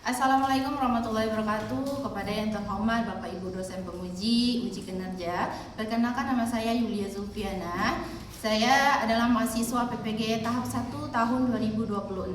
Assalamualaikum warahmatullahi wabarakatuh. Kepada yang terhormat Bapak Ibu dosen penguji uji kinerja, perkenalkan nama saya Yulia Zulfiana. Saya adalah mahasiswa PPG tahap 1 tahun 2026.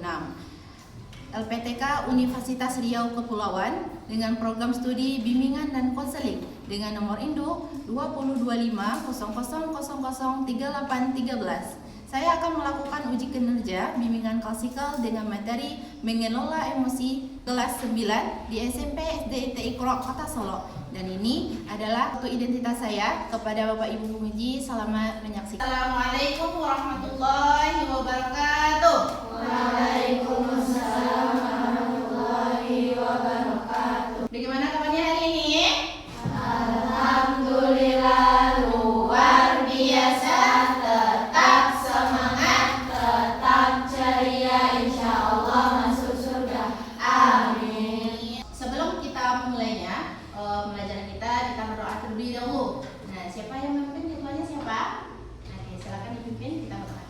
LPTK Universitas Riau Kepulauan dengan program studi bimbingan dan konseling dengan nomor induk 202500003813. Saya akan melakukan uji kinerja bimbingan klasikal dengan materi mengelola emosi kelas 9 di SMP SD TI Krok Kota Solo. Dan ini adalah foto identitas saya. Kepada Bapak Ibu penguji, selamat menyaksikan. Assalamualaikum warahmatullahi wabarakatuh. Waalaikumsalam warahmatullahi wabarakatuh. Bagaimana kabarnya hari ini? Alhamdulillah luar biasa. Tetap semangat, tetap ceria, insya Allah masuk surga. Amin. Sebelum kita memulainya pembelajaran kita berdoa terlebih dahulu. Nah, siapa yang memimpin ketuanya siapa? Oke, silakan dipimpin, kita berdoa.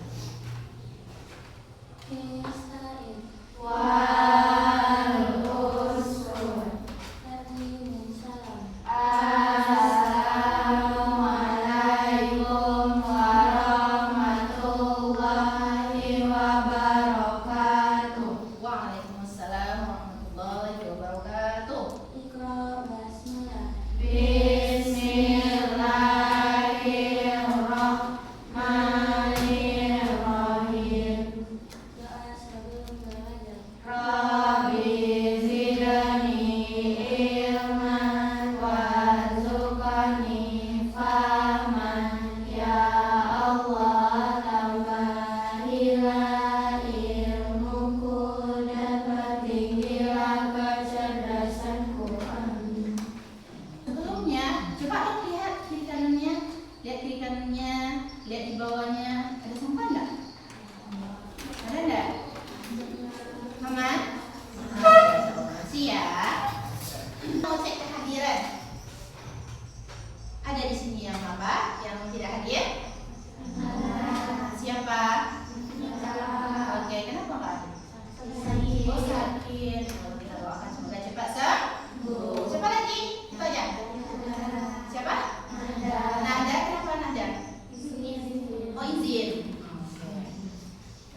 Assalamualaikum warahmatullahi wabarakatuh. Waalaikumsalam warahmatullahi wabarakatuh. Iqra basmalah. Bismillahirrahmanirrahim. Doa sebelum belajar. Rabbi zidni ilman warzuqni fahman. Ya Allah, tambahilah ilmuku dan pertinggilah kecerdasanku. Amin. Sebelumnya, coba dong lihat kiri kanannya, lihat di bawahnya. Ada sampah enggak? Ada enggak? Aman? Makasih ya. Mau cek kehadiran. Ada di sini yang apa? Yang tidak hadir? Siapa? Oke, kenapa nggak hadir? Oh, sakit. Kita doakan semoga cepat sembuh. Siapa lagi? Itu aja. Siapa? Nada. Kenapa Nada? Oh, izin.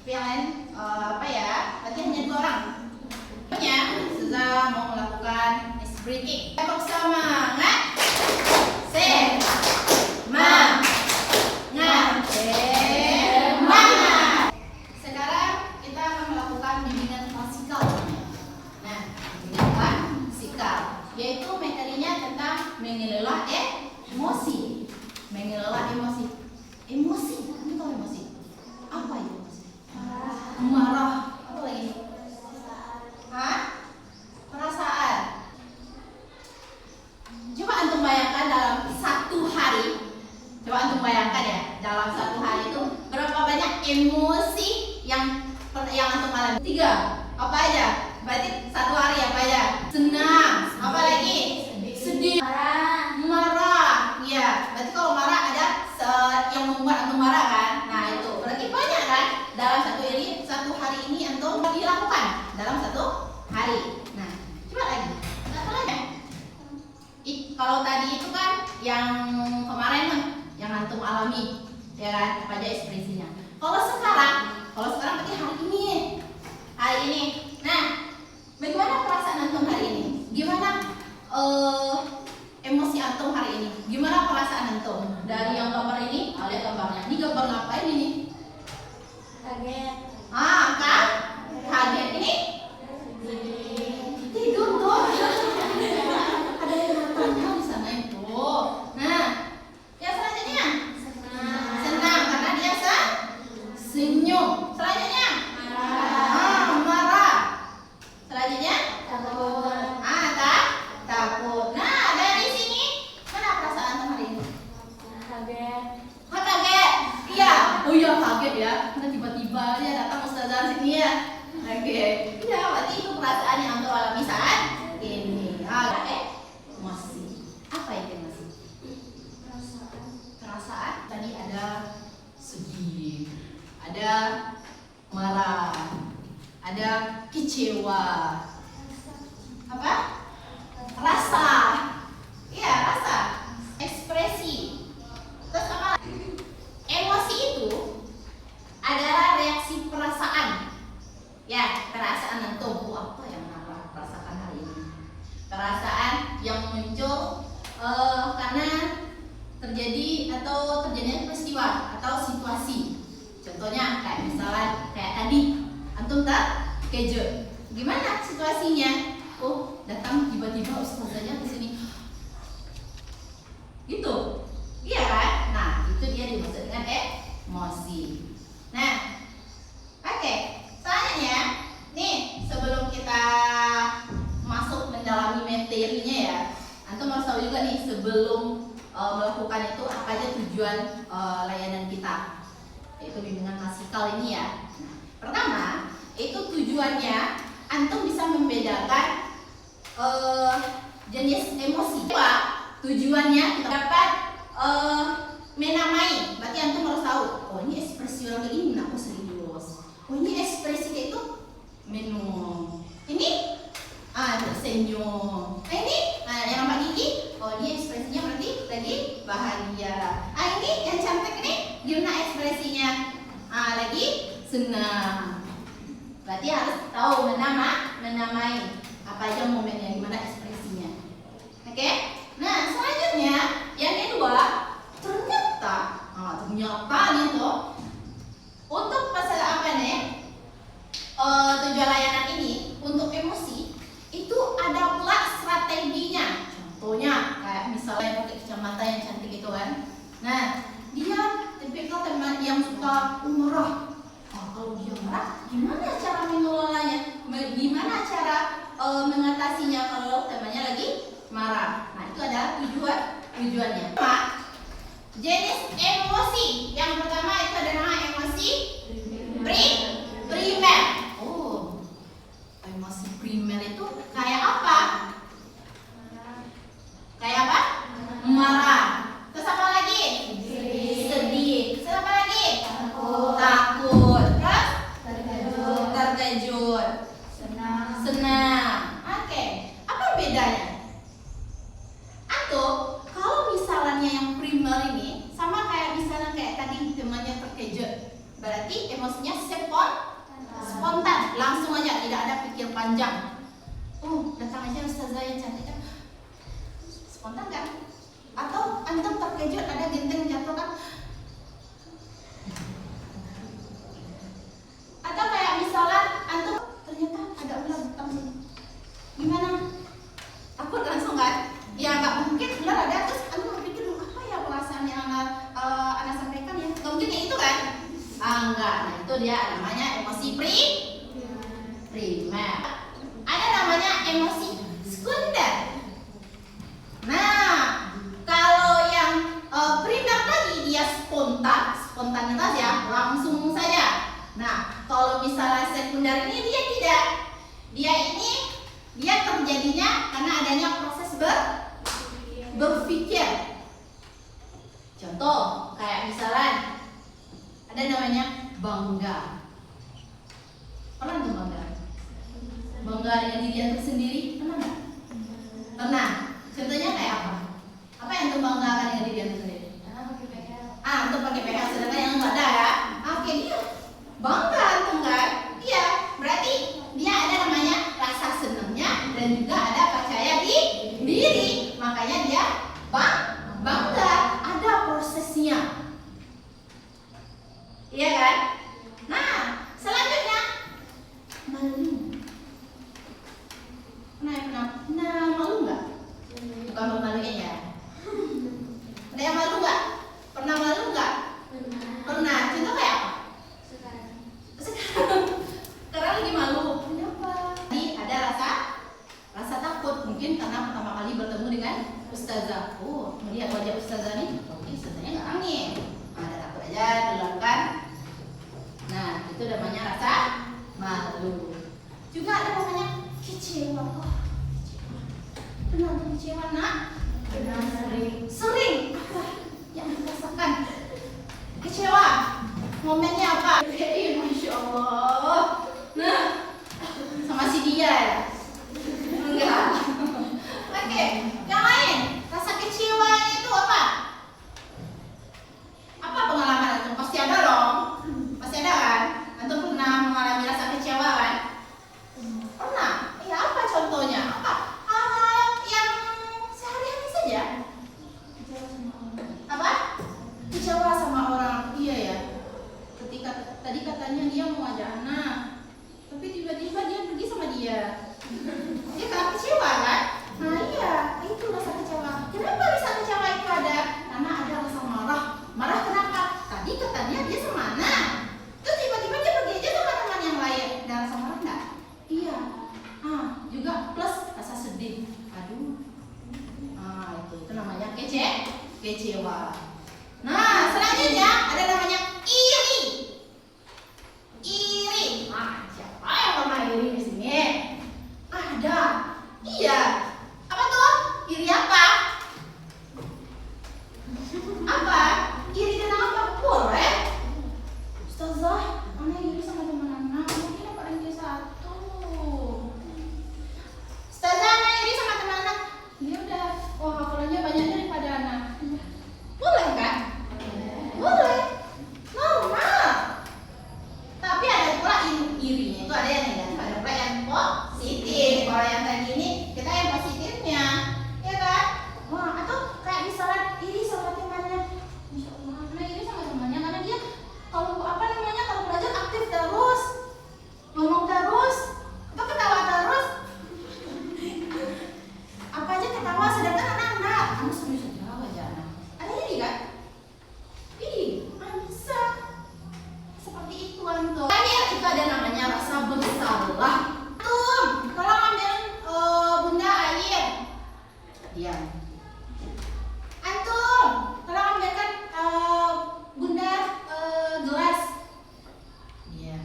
Tapi yang lain apa ya? Berarti hanya 2 orang. Pokoknya Suza mau melakukan ice breaking. Semangat. Semangat. Sekarang kita akan melakukan bimbingan klasikal. Nah, bimbingan klasikal yaitu materinya tentang mengelola emosi. Mengelola emosi. Emosi, kamu tahu emosi? Apa itu emosi? Marah. Apa lagi? Hah? Perasaan. Coba antum bayangkan dalam 1 hari. Coba antum bayangkan ya, dalam 1 hari itu berapa banyak emosi yang antum alami? 3. Apa aja? Berarti 1 hari apa aja? Senang. Apa lagi? Sedih. Marah. Iya. Berarti kalau marah ada yang membuat antum marah kan? Nah itu berarti banyak kan? Dalam 1 hari ini antum dilakukan dalam 1 hari. Nah, coba lagi. Satu lagi. Kalau tadi itu kan yang kemarin yang antum alami, ya kan? Apa aja ekspresinya. Kalau sekarang berarti hari ini. Nah, bagaimana perasaan antum hari ini? Gimana emosi antum hari ini? Gimana perasaan antum? Dari yang gambar ini, lihat gambarnya. Ini gambar ngapain ini? Kaget. Kan? Kaget ini? Tidur tuh. Ada yang matanya di sana itu. Nah, yang selanjutnya senang karena dia senang. apa? Rasa. Iya, rasa. Ekspresi. Terus apa? Emosi itu adalah reaksi perasaan. Ya, perasaan antum. Apa yang Nara rasakan hari ini? Perasaan yang muncul karena terjadinya peristiwa atau situasi. Contohnya kayak misalnya kayak tadi antum terkejut. Gimana situasinya? Oh, datang tiba-tiba ustazanya ke sini. Gitu. Iya kan? Nah, itu dia dimaksud dengan emosi. Nah, oke. Selanjutnya, nih sebelum kita masuk mendalami materinya ya, antum harus tahu juga nih sebelum melakukan itu apa aja tujuan layanan kita, yaitu bimbingan klasikal ini ya. Nah, pertama, itu tujuannya antum bisa membedakan jenis emosi. Kedua, tujuannya kita dapat menamai. Berarti antum harus tahu, oh ini ekspresi orang kayak ini aku serius. Oh ini ekspresi kayak itu minum. Ini tersenyum. Ini yang nampak gigi. Oh ini ekspresinya berarti lagi bahagia. Ini yang cantik ini gimana ekspresinya? Lagi senang. Berarti harus tahu menamai apa aja momennya, gimana ekspresinya. Oke? Nah, selanjutnya yang kedua, ternyata nih tuh untuk masalah apa nih? Tujuan layanan ini untuk emosi itu ada pula strateginya. Contohnya kayak misalnya pakai kacamata yang cantik itu kan. Nah, dia tipikal teman yang suka marah. Kalau dia marah, gimana cara mengelolanya? Gimana cara mengatasinya kalau temannya lagi marah? Nah, itu adalah tujuannya. Jenis emosi yang pertama itu ada nama emosi primer. Oh, emosi primer itu kayak apa? Kayak apa? Marah. Terus apa lagi? Sedih. Terus apa lagi? Takut. Terus terkejut. Senang. Oke. Apa bedanya? Atau kalau misalnya yang primer ini sama kayak misalnya kayak tadi temannya terkejut, berarti emosinya spontan, langsung aja, tidak ada pikir panjang. Oh, datang aja ustazah yang cantik kan? Spontan kan? Atau antum terkejut ada genteng jatuh kan? Atau kayak misalnya antum ternyata ada ular datang sini. Gimana? Takut langsung kan? Ya nggak mungkin ular ada terus antum berpikir apa ya perasaan yang anak sampaikan ya? Nggak mungkin ya itu kan? Enggak. Nah itu dia namanya emosi primer. Ada namanya emosi sekunder. Nah, kalau yang primer tadi dia spontanitas ya, langsung saja. Nah, kalau misalnya sekunder ini dia tidak. Dia terjadinya karena adanya proses berpikir. Contoh, kayak misalnya ada namanya bangga. Pernah tuh bangga? Bangga dengan diri antum sendiri, pernah nggak? Pernah. Contohnya kayak apa? Apa yang antum banggakan dengan diri antum sendiri? Antum pakai PH, sedangkan yang nggak ada ya. Oke, dia bangga antum kan? Iya, berarti dia ada namanya rasa senangnya dan juga ada percaya diri. Makanya dia bangga, ada prosesnya. Iya kan? Nah, selanjutnya malu. Pernah malu nggak? Bukan memaluin ya. Ada yang malu nggak? Pernah malu nggak? Pernah. Contoh kayak apa? Sekarang. Karena lagi malu. Kenapa? Tadi ada rasa takut. Mungkin karena pertama kali bertemu dengan ustazah. Oh, melihat wajah ustazah nih. Mungkin ustazahnya nggak angin. Ada takut aja dulu kan. Nah, itu namanya rasa malu. Juga ada namanya kecewa. Pernah kecewa nak? Pernah sering. Apa yang dirasakan? Kecewa. Momennya apa? Masya Allah. Nah, sama si dia ya? Enggak. dia. Dia kan kecewa kan? Nah iya, itu rasa kecewa. Kenapa bisa kecewa itu ada? Karena ada rasa marah. Marah kenapa? Tadi katanya dia semana. Terus tiba-tiba dia pergi aja sama teman yang lain. Ada rasa marah enggak? Iya. Juga plus rasa sedih. Aduh. Itu namanya kecewa. Nah, selanjutnya ada namanya iri. Iri. Siapa yang pernah iri di sini? Ada. Iya. Apa tuh? Iri apa? Apa? Iri kenapa? Boleh. Ustazah, Ana iri sama teman Ana. Mungkin dapat ranking 1. Ustazah, Ana iri sama teman Ana. Ya udah. Wah, hafalannya banyak daripada Ana. Boleh kan? Boleh. Normal. Tapi ada pula irinya itu ada yang negatif, ada pula yang positif. Kalau yang tadi ini kita yang positifnya, ya kan? Wah, atau kayak misalnya iri sama temannya. Masya Allah, nah iri sama temannya karena dia kalau kalau belajar aktif terus, ngomong terus, atau ketawa terus. Apa aja ketawa, sedangkan anak-anak kamu serius ketawa aja anak. Ada iri kan? Iri, bisa. Seperti itu antum. Terakhir itu ada namanya rasa bersalah. Antum, kalau ambil bunda air, diam. Antum, kalau ambilkan bunda gelas, diam.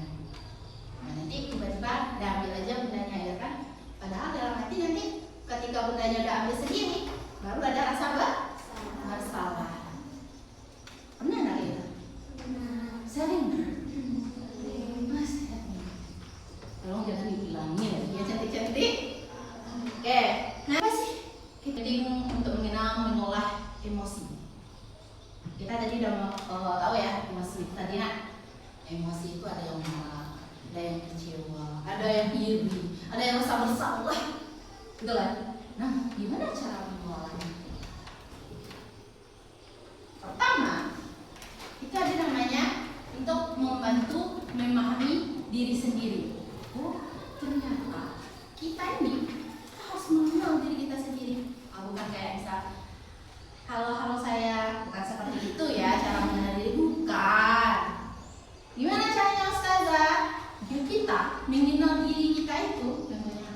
Nah, nanti tiba-tiba diambil aja bundanya ya kan? Padahal dalam hati nanti ketika bundanya udah ambil sendiri, baru ada rasa bersalah. Pernah nggak gitu? Sering. Mas, tolong jangan dibilangin ya cantik-cantik. Oke, nah apa sih? Jadi untuk mengolah emosi. Kita tadi udah tahu ya emosi tadi nak. Emosi itu ada yang marah, ada yang kecewa, ada yang iri, ada yang rasa bersalah. Betul kan? Nah, gimana cara mengolahnya? Pertama, itu ada namanya untuk membantu memahami diri sendiri. Oh, ternyata kita ini harus mengenal diri kita sendiri. Bukan kayak misal, halo saya, bukan seperti itu ya cara mengenal diri, bukan. Gimana caranya Ustazah? Ya kita mengenal diri kita itu contohnya.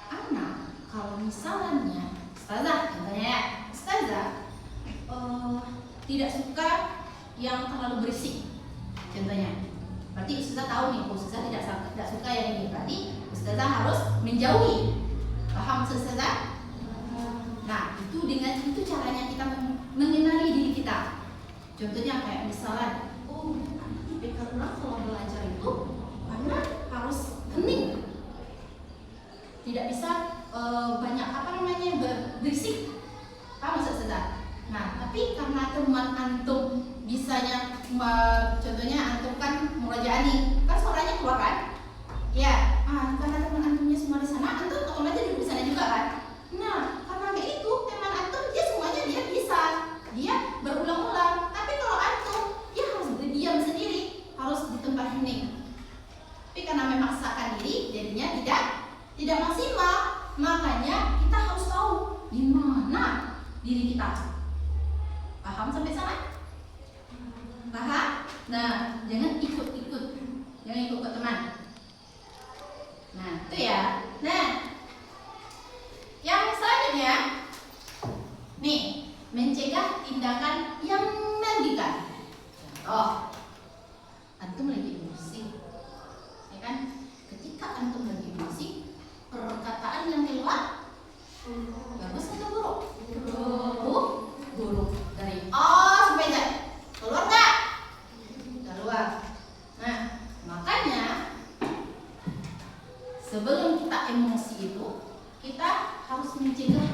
Anak, kalau misalnya Ustazah, contohnya ya, Ustazah tidak suka yang terlalu berisik, contohnya. Berarti Ustazah tahu nih, Ustazah tidak suka yang ini. Berarti Ustazah harus menjauhi. Paham Ustazah? Nah, itu caranya kita mengenali diri kita. Contohnya kayak misalnya, karena kalau belajar itu karena harus hening, tidak bisa banyak berisik. Paham Ustazah? Nah, tapi karena teman antum bisanya, contohnya antum kan murajaah kan suaranya keluar kan? Ya, karena teman antumnya semua di sana, antum otomatis duduk di sana juga kan? Nah, karena kayak itu teman antum dia semuanya dia bisa, dia berulang-ulang. Tapi kalau antum dia harus berdiam sendiri, harus di tempat hening. Tapi karena memaksakan diri, jadinya tidak maksimal. Makanya kita harus tahu di mana diri kita. Paham sampai sana? Paham? Nah, jangan ikut-ikut, jangan ikut ke teman. Nah, itu ya. Nah, yang selanjutnya, nih, mencegah tindakan yang merugikan. Contoh, antum lagi emosi, ya kan? Ketika antum lagi emosi, perkataan yang keluar bagus atau buruk? Buruk. Dari A sampai Z, keluar nggak? Keluar. Nah, makanya sebelum kita emosi itu, kita harus mencegah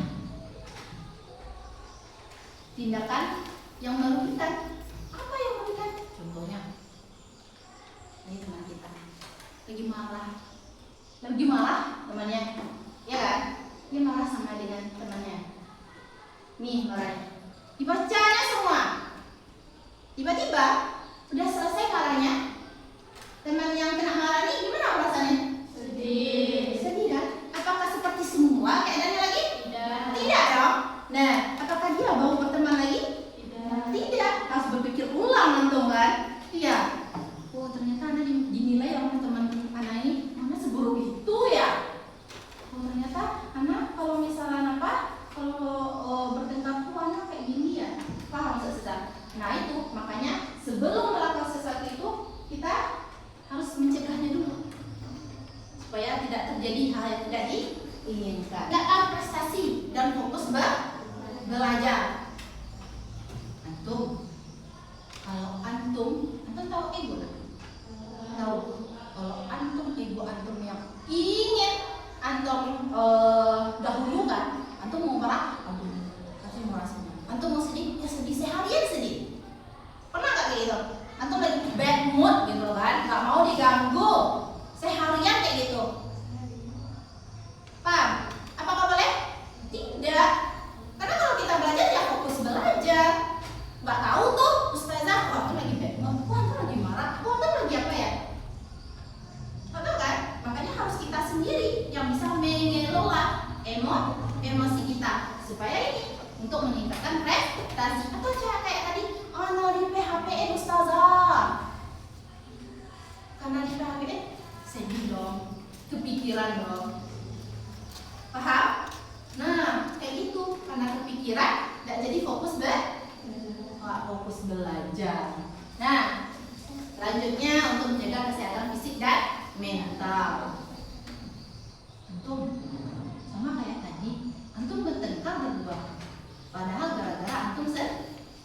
tindakan yang merugikan. Apa yang merugikan? Contohnya, ini teman kita lagi marah temannya, ya kan? Dia marah sama dengan temannya. Nih marahnya, dibacanya semua. Tiba-tiba udah selesai marahnya, teman yang kena marah nih gimana perasaannya? Sedih. tidak diinginkan. Tidak prestasi dan fokus belajar. Antum, kalau antum tahu ego nggak? Tahu. Kalau antum ego antum yang ingin antum dahulukan, antum mau marah, pasti mau rasanya. Antum mau sedih, ya sedih, seharian sedih. Pernah nggak kayak gitu? Antum lagi bad mood gitu kan, nggak mau diganggu, seharian kayak gitu. Paham? Apakah boleh? Tidak. Karena kalau kita belajar ya fokus belajar. Nggak tahu tuh ustazah, wah tuh lagi bad mood, wah tuh lagi marah, wah tuh lagi apa ya? Nggak tahu kan? Makanya harus kita sendiri yang bisa mengelola emosi kita supaya ini untuk meningkatkan prestasi. Atau kayak tadi, no di PHP-in ustazah. Karena di PHP-in sedih dong, kepikiran dong. Paham? Nah, kayak gitu. Karena kepikiran, nggak jadi fokus belajar. Nah, selanjutnya untuk menjaga kesehatan fisik dan mental. Antum sama kayak tadi, antum bertengkar berdua. Padahal gara-gara antum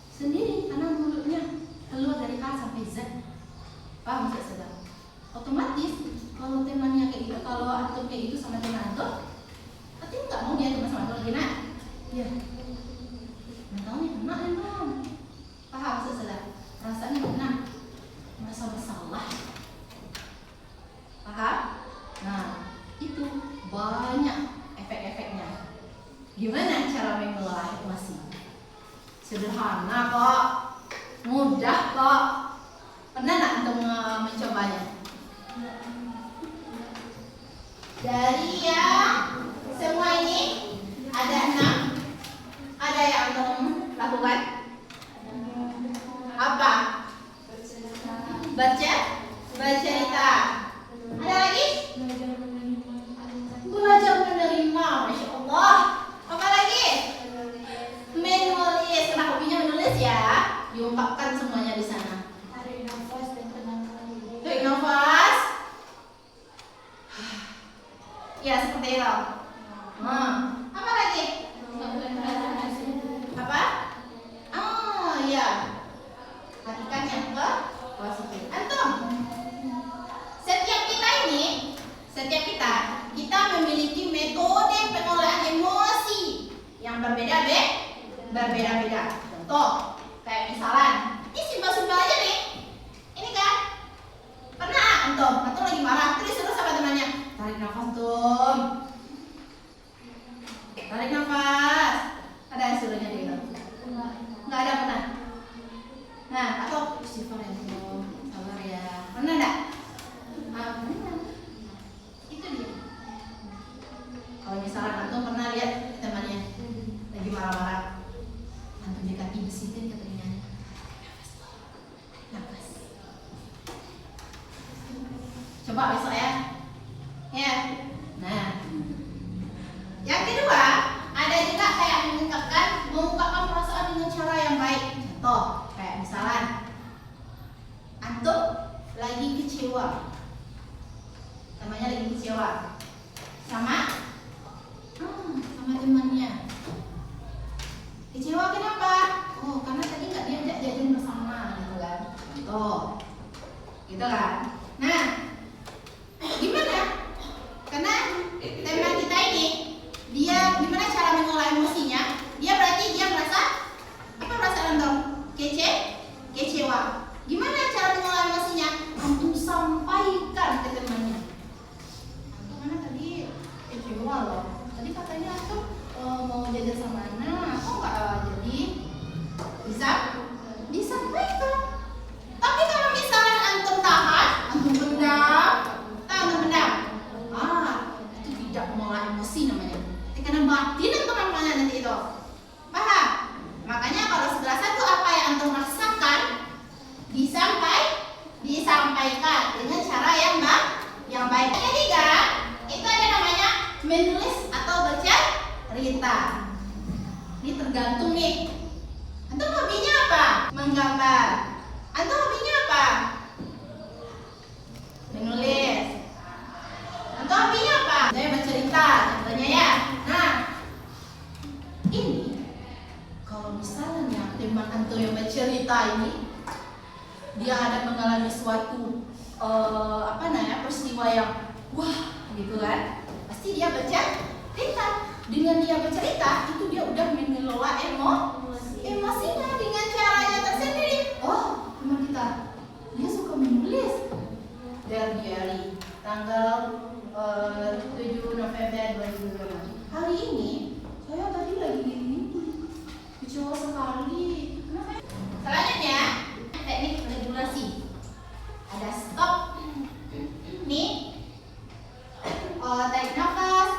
sendiri, karena mulutnya keluar dari A sampai Z. Paham nggak saudara? Otomatis kalau temannya kayak gitu, kalau antum kayak gitu sama teman antum, antum nggak mau dia teman sama antum lagi nak? Iya. Nggak tahu nih enak emang. Paham nggak saudara? Rasanya enak, merasa bersalah. Paham? Nah, itu banyak efek-efeknya. Gimana cara mengelola emosi? Sederhana kok, mudah kok. Pernah nggak untuk mencobanya? Dari yang semua ini ada 6, ada yang antum lakukan? Apa? Bercerita. Ada lagi? Belajar menerima, masya Allah. Apa lagi? Menulis. Karena hobinya menulis ya, diungkapkan semuanya di sana. Tarik nafas dan tenangkan diri. Tarik nafas. Ya seperti itu. Apa lagi? Apa? Ya. Perhatikan yang ke positif. Antum, setiap kita memiliki metode pengelolaan emosi yang berbeda-beda. Contoh, kayak misalan, ini simpel-simpel aja nih. Ini kan, pernah antum lagi marah, terus sama temannya, tarik nafas tuh, tarik nafas. Ada yang suruhnya gitu? Nggak ada pernah. Nah, atau istighfar ya Allah, sabar ya. Pernah enggak? Pernah. Itu dia. Kalau misalnya antum pernah lihat temannya lagi marah-marah, antum dekati bisikin ke telinganya. Nafas. Coba besok ya. Ya. Nah. Yang kedua, ada juga kayak mengungkapkan perasaan dengan cara yang baik. Contoh, kayak misalnya antum lagi kecewa, temannya lagi kecewa sama temannya. Kecewa kenapa? Oh, karena tadi nggak diajak jajan bersama gitu kan. Contoh, gitu kan. Nah, gimana? Karena teman kita ini, dia gimana cara mengolah emosinya? Dia merasa apa perasaan antum? Kecewa. Gimana cara mengolah emosinya? Antum sampaikan ke temannya. Antum mana tadi kecewa loh. Tadi katanya antum mau jajan sama Ana, kok nggak jadi? Bisa disampaikan. Tapi kalau misalnya antum tahan, antum pendam, itu tidak mengolah emosi namanya. Karena batin antum namanya nanti itu. Paham? Makanya kalau segala satu apa yang antum rasakan disampaikan dengan cara yang baik. Yang ketiga, itu ada namanya menulis atau bercerita. Ini tergantung nih. Antum hobinya apa? Menggambar. Antum hobinya apa? Menulis. Antum hobinya apa? Saya bercerita. antum yang bercerita ini dia ada mengalami suatu peristiwa yang wah gitu kan, pasti dia bercerita. Dengan dia bercerita itu dia udah mengelola emosinya dengan caranya tersendiri. Oh, teman kita dia suka menulis diary tanggal 7 November 2020. Hari ini saya tadi lagi gini kecewa sekali. Selanjutnya teknik regulasi. Ada stop, nih, tarik nafas,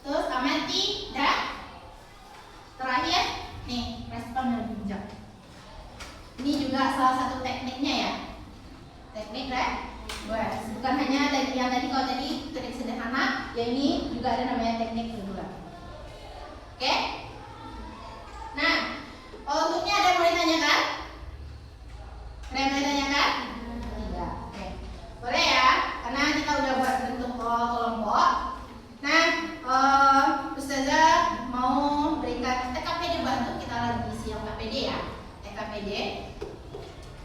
terus amati, dan terakhir nih respon lebih bijak. Ini juga salah satu tekniknya ya. Teknik bukan hanya dari yang tadi, kalau tadi teknik sederhana, ya ini juga ada namanya teknik regulasi. Oke? Nah, untuknya ada yang mau ditanyakan? Ada yang mau ditanyakan? Tidak. Oke. Boleh ya, karena kita udah buat bentuk kelompok. Nah, Ustazah mau berikan TKPD bantu, kita lagi isi yang KPD ya. TKPD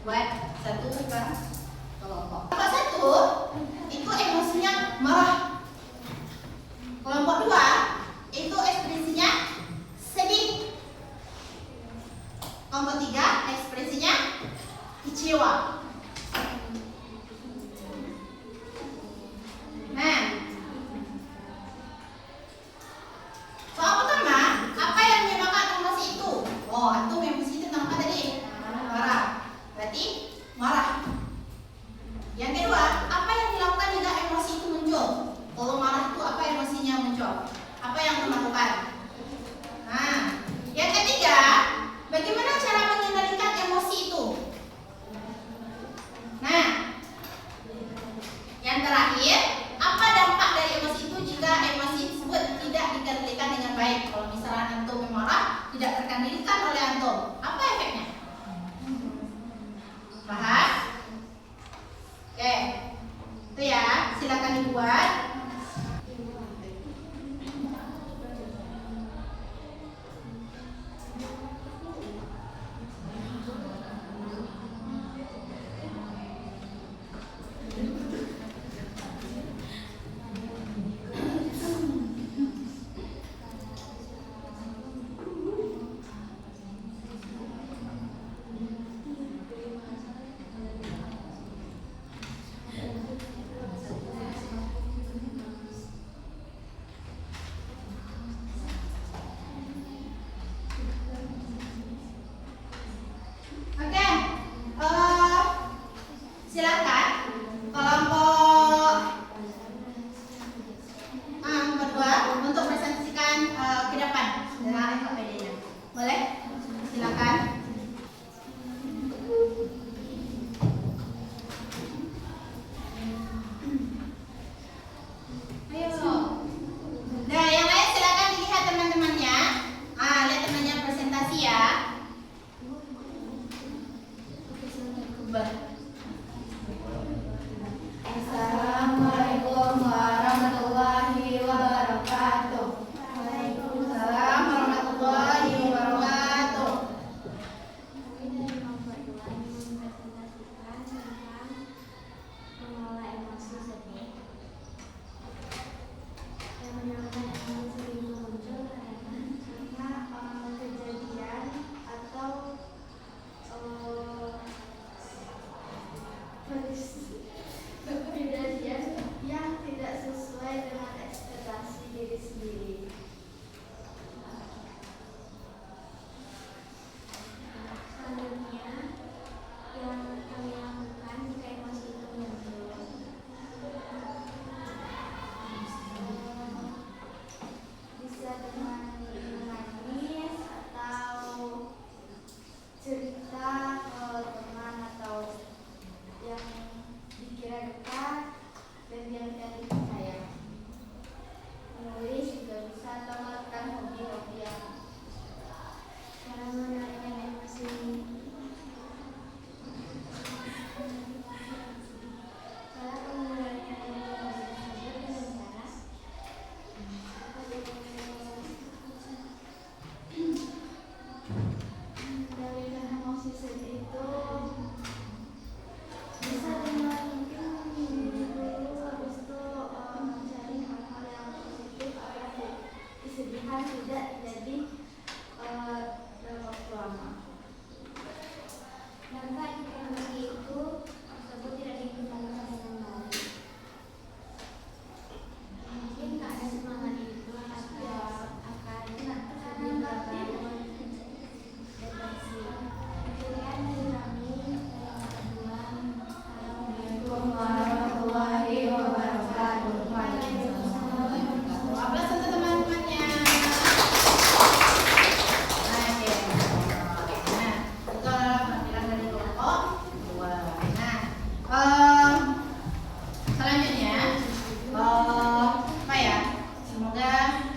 buat satu kelompok. Kelompok 1 itu emosinya marah. Kelompok 2 itu ekspresinya sedih. Kelompok 3 ekspresinya kecewa. Nah, soal pertama, apa yang menyebabkan emosi itu? Oh, antum emosi itu tentang apa tadi? Marah. Berarti marah. Yang kedua, apa yang dilakukan hingga emosi itu muncul? Kalau marah itu apa emosinya muncul? Apa yang antum lakukan? Nah, yang ketiga, bagaimana cara mengendalikan emosi itu?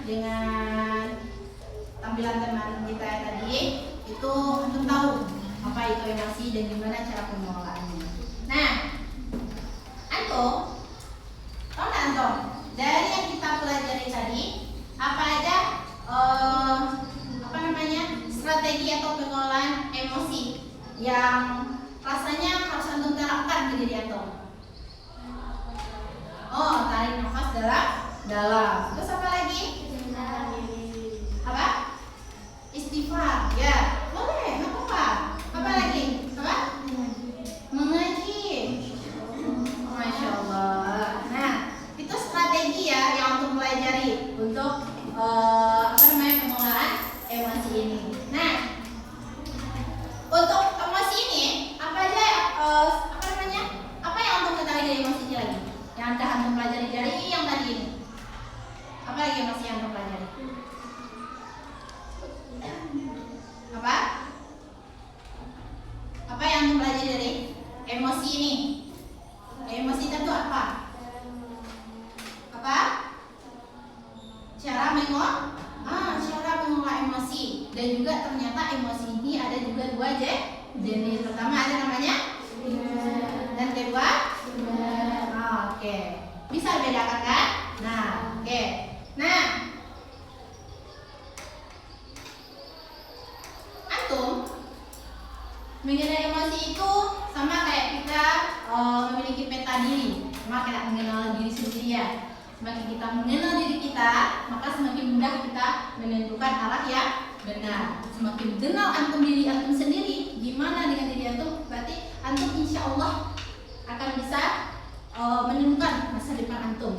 dengan tampilan teman kita yang tadi, itu antum tahu apa itu emosi dan gimana cara pengelolaannya. Nah, antum tahu nggak antum dari yang kita pelajari tadi apa aja strategi atau pengelolaan emosi yang rasanya harus antum terapkan ke diri antum? Oh, tarik nafas dalam. Terus apa lagi? Apa? Istighfar. Ya, boleh. Nggak apa-apa. Apa lagi? Apa? Mengaji. Masya Allah. Nah, itu strategi ya yang untuk pelajari untuk pengelolaan emosi ini. Nah, untuk emosi ini apa aja apa yang untuk ketahui dari emosi ini lagi? Yang anda antum pelajari dari yang tadi ini. Apa lagi emosi yang antum pelajari? Apa? Apa yang antum pelajari dari emosi ini? Emosi itu apa? Apa? Cara mengolah emosi. Dan juga ternyata emosi ini ada juga dua jenis. Pertama ada namanya dan kedua oke. Bisa bedakan kan? Nah, oke. Nah, antum mengenai emosi itu sama kayak kita memiliki peta diri, sama kayak mengenal diri sendiri ya. Semakin kita mengenal diri kita, maka semakin mudah kita menentukan arah yang benar. Semakin kenal antum diri antum sendiri, gimana dengan diri antum, berarti antum insya Allah akan bisa menentukan masa depan antum.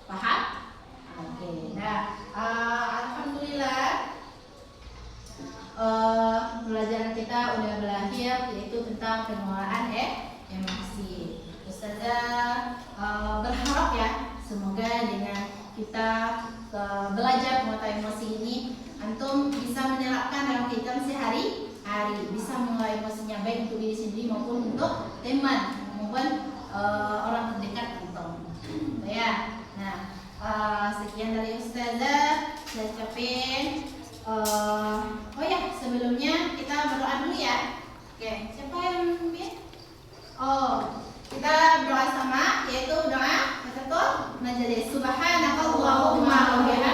Paham? Oke. Nah, alhamdulillah pelajaran kita udah berakhir, yaitu tentang pengelolaan emosi. Ustazah berharap ya, semoga dengan kita belajar mengolah emosi ini, antum bisa menerapkan dalam kehidupan sehari-hari, bisa mengelola emosinya baik untuk diri sendiri maupun untuk teman maupun orang terdekat antum. Ya. Nah, sekian dari Ustazah. Saya ucapin oh ya, sebelumnya kita berdoa dulu ya. Oke, siapa yang memimpin? Oh, kita berdoa sama, yaitu doa Tahiyatul Majelis. Subhanakallahumma wa bihamdika